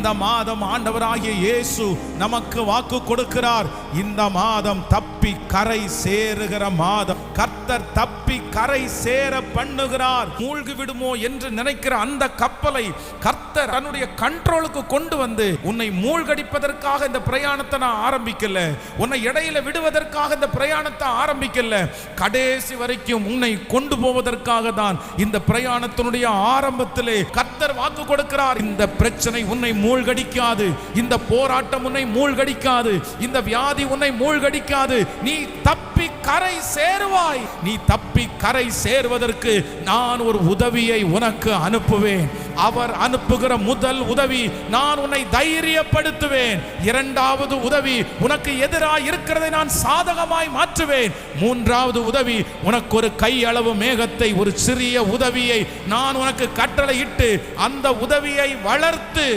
இந்த மாதம் ஆண்டவராகிய இயேசு நமக்கு வாக்கு கொடுக்கிறார். இந்த மாதம் தப்பி கரை சேருகிற மாதம். கர்த்தர் தப்பி கரை சேர பண்ணுகிறார். மூழ்கி விடுமோ என்று நினைக்கிற அந்த கப்பலை கர்த்தர் தன்னுடைய கண்ட்ரோலுக்கு கொண்டு வந்து, உன்னை மூழ்கடிப்பதற்காக இந்த பிரயாணத்தை நான் ஆரம்பிக்கல, உன்னை இடையில விடுவதற்காக இந்த பிரயாணத்தை ஆரம்பிக்கல, கடைசி வரைக்கும் உன்னை கொண்டு போவதற்காக தான் இந்த பிரயாணத்தினுடைய ஆரம்பத்திலே கர்த்தர் வாக்கு கொடுக்கிறார். இந்த பிரச்சனை உன்னை மூழ்கடிக்காது, இந்த போராட்டம் உன்னை மூழ்கடிக்காது, இந்த வியாதி உன்னை மூழ்கடிக்காது. நீ தப்பி கரை சேருவாய். நீ தப்பி கரை சேர்வதற்கு நான் ஒரு உதவியை உனக்கு அனுப்புவேன். அவர் அனுப்புகிற முதல் உதவி, நான் உன்னை தைரியப்படுத்துவேன். இரண்டாவது உதவி, உனக்கு எதிராக இருக்கிறதை நான் சாதகமாய் மாற்றுவேன். மூன்றாவது உதவி, உனக்கு ஒரு கை அளவு மேகத்தை, ஒரு சிறிய உதவியை நான் உனக்கு கட்டளையிட்டு அந்த உதவியை வளர்த்து